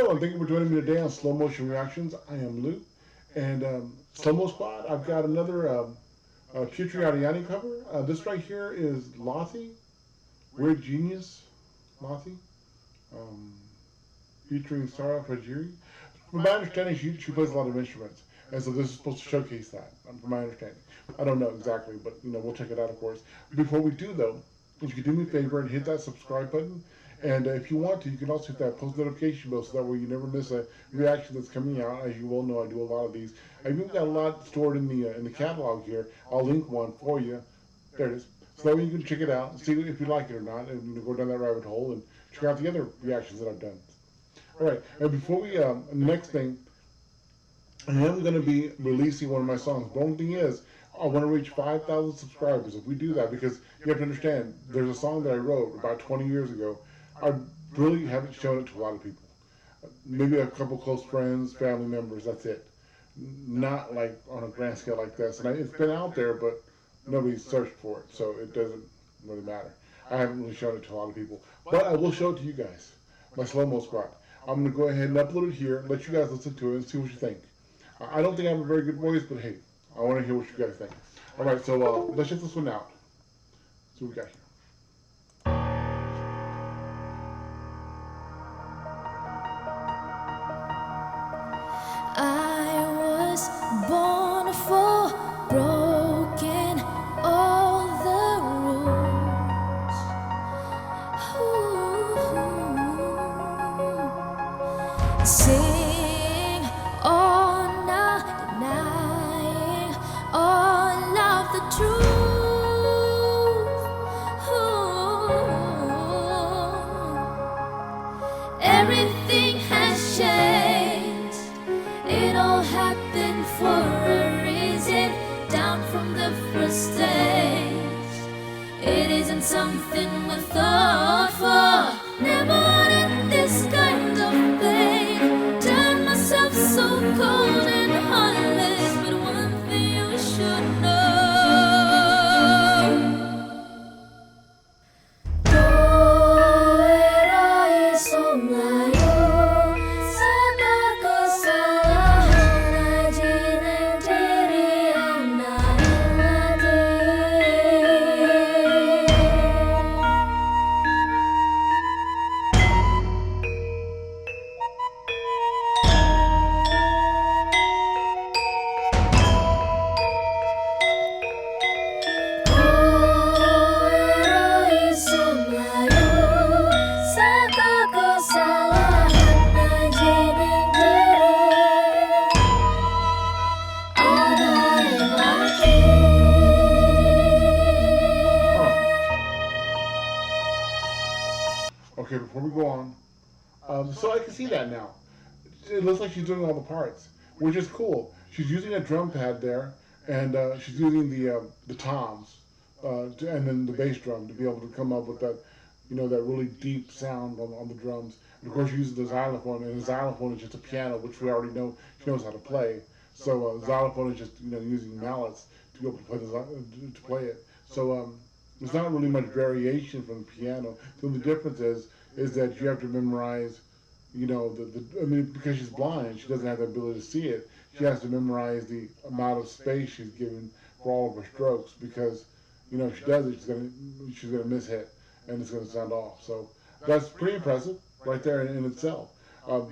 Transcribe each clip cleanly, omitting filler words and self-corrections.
Hello, and thank you for joining me today on Slow Motion Reactions. I am Lou, and Slow Mo Squad. I've got another Putri Ariani cover. This right here is Lathi, Weird Genius, Lathi, um, featuring Sara, Fajira. From my understanding, she plays a lot of instruments, and so this is supposed to showcase that. From my understanding, I don't know exactly, but we'll check it out, of course. Before we do, though, if you could do me a favor and hit that subscribe button, and if you want to, you can also hit that post notification bell so that way you never miss a reaction that's coming out. As you well know, I do a lot of these. I've even got a lot stored in the catalog here. I'll link one for you. There it is. So that way you can check it out, see if you like it or not, and go down that rabbit hole and check out the other reactions that I've done. All right, and before we, the next thing, I am going to be releasing one of my songs. The only thing is, I want to reach 5,000 subscribers. If we do that, because you have to understand, there's a song that I wrote about 20 years ago. I really haven't shown it to a lot of people. Maybe a couple close friends, family members, that's it. Not like on a grand scale like this. And it's been out there, but nobody's searched for it, so it doesn't really matter. I haven't really shown it to a lot of people. But I will show it to you guys, my Slow Mo Squad. I'm going to go ahead and upload it here, let you guys listen to it and see what you think. I don't think I have a very good voice, but hey, I want to hear what you guys think. All right, so let's check this one out. See what we got here. I was born for broken all the rules. Sing all night, denying all of the truth. Everything has changed. It all happened for a reason. Down from the first stage. It isn't something we thought for. Never wanted this kind of pain. Turned myself so cold and heartless. But one thing you should know. Okay, before we go on, so I can see that now. It looks like she's doing all the parts, which is cool. She's using a drum pad there, and she's using the toms, and then the bass drum to be able to come up with that, that really deep sound on the drums. And of course, she uses the xylophone, and the xylophone is just a piano, which we already know she knows how to play. So xylophone is just using mallets to be able to play to play it. So there's not really much variation from the piano. The only difference is that you have to memorize, I mean, because she's blind, she doesn't have the ability to see it. She has to memorize the amount of space she's given for all of her strokes because, if she does it, she's gonna miss hit and it's gonna sound off. So that's pretty impressive right there in itself.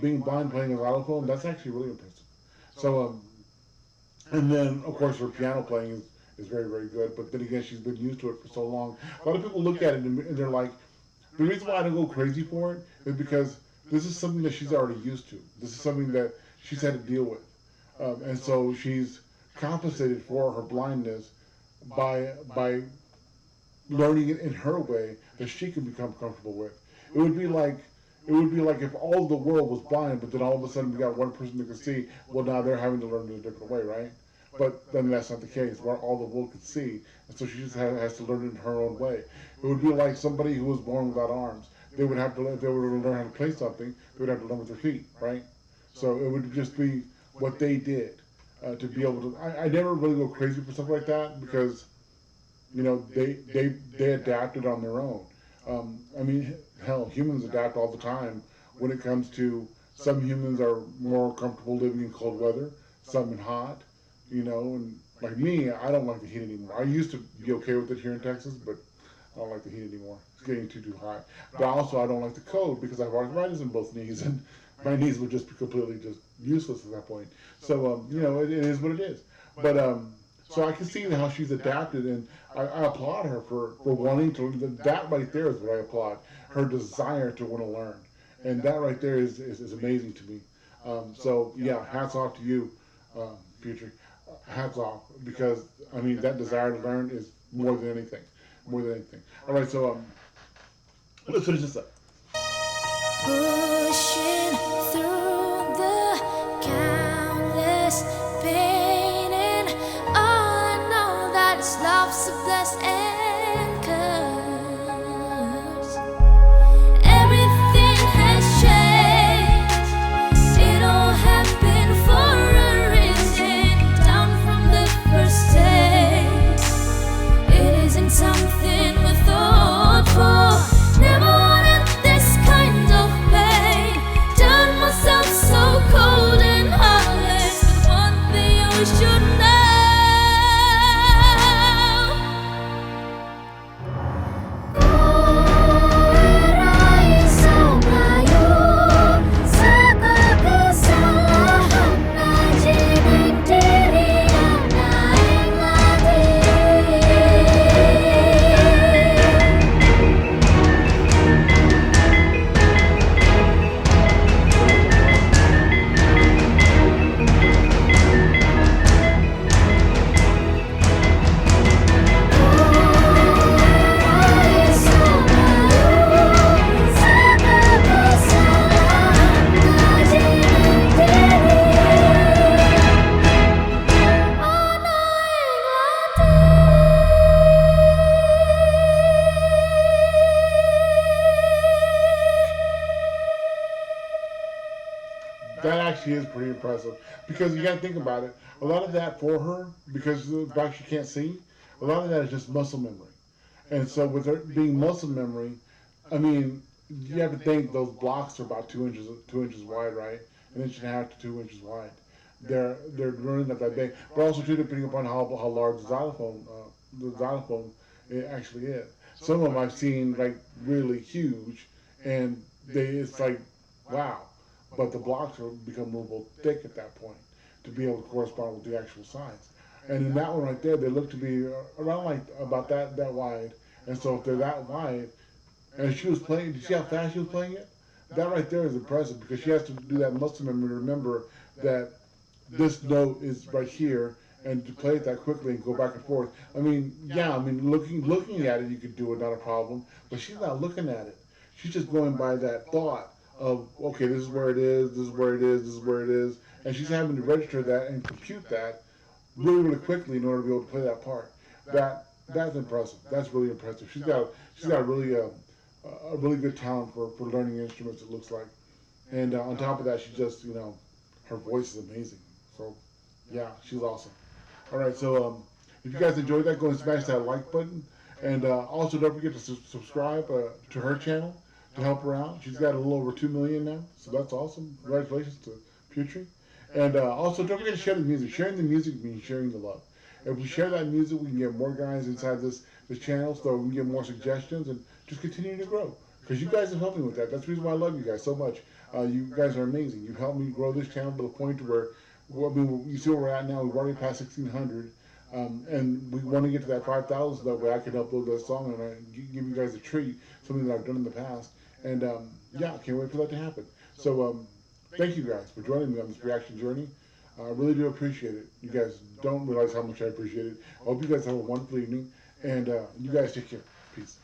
Being blind playing a xylophone, that's actually really impressive. So and then of course her piano playing is very very good. But then again, she's been used to it for so long. A lot of people look at it and they're like, the reason why I don't go crazy for it is because this is something that she's already used to. This is something that she's had to deal with. And so she's compensated for her blindness by learning it in her way that she can become comfortable with. It would be like if all of the world was blind, but then all of a sudden we got one person that can see. Well, now they're having to learn it a different way, right? But then that's not the case. Where all the world can see, and so she just has to learn it in her own way. It would be like somebody who was born without arms. They would have to, if they were to learn how to play something, they would have to learn with their feet, right? So it would just be what they did to be able to. I never really go crazy for stuff like that because they adapted on their own. I mean, hell, humans adapt all the time when it comes to Some humans are more comfortable living in cold weather, some in hot, and like me, I don't like the heat anymore. I used to be okay with it here in Texas, but I don't like the heat anymore. It's getting too hot. But also, I don't like the cold because I have arthritis in both knees, and my knees would just be completely just useless at that point. So, it is what it is. But so I can see how she's adapted, and I applaud her for wanting to. That right there is what I applaud. Her desire to want to learn, and that right there is amazing to me. So yeah, hats off to you, Putri. Hats off because I mean that desire to learn is more than anything, more than anything. All right, so let's finish this up. Pushing through the countless pain, and I know that it's love's a bless and curse. Everything has changed. It all happened for a reason. Down from the first day, it isn't something we thought for. Never wanted this kind of pain. Done myself so cold and heartless. But one thing we should know. Kurai samayo segala kesalahan ngajiin diri yang naik lagi. That actually is pretty impressive because you got to think about it. A lot of that for her, because of the fact she can't see, a lot of that is just muscle memory. And so with her being muscle memory, I mean, you have to think those blocks are about 2 inches wide, right? An inch and a half to 2 inches wide. They're running up that big, but also too depending upon how large the xylophone it actually is. Some of them I've seen like really huge, and it's like wow, but the blocks are become real thick at that point to be able to correspond with the actual size. And in that one right there, they look to be around like about that wide. And so if they're that wide, and she was playing, did you see how fast she was playing it? That right there is impressive because she has to do that muscle memory to remember that this note is right here and to play it that quickly and go back and forth. I mean, yeah, I mean looking at it you could do it, not a problem, but she's not looking at it. She's just going by that thought of okay, this is where it is, this is where it is, this is where it is, and she's having to register that and compute that really quickly in order to be able to play that part. That's impressive. That's really impressive. She's got really a really good talent for learning instruments. It looks like, and on top of that, she just her voice is amazing. So yeah, she's awesome. All right, so if you guys enjoyed that, go and smash that like button, and also don't forget to subscribe to her channel to help her out. She's got a little over 2 million now, so that's awesome. Congratulations to Putri. And also, don't forget to share the music. Sharing the music means sharing the love. If we share that music, we can get more guys inside this channel, so we can get more suggestions and just continue to grow. Because you guys have helped me with that. That's the reason why I love you guys so much. You guys are amazing. You've helped me grow this channel to the point where, well, I mean, you see where we're at now. We've already passed 1,600. And we want to get to that 5,000 so that way I can upload that song and give you guys a treat, something that I've done in the past. And yeah, I can't wait for that to happen. So thank you guys for joining me on this reaction journey. I really do appreciate it. You guys don't realize how much I appreciate it. I hope you guys have a wonderful evening, and you guys take care. Peace.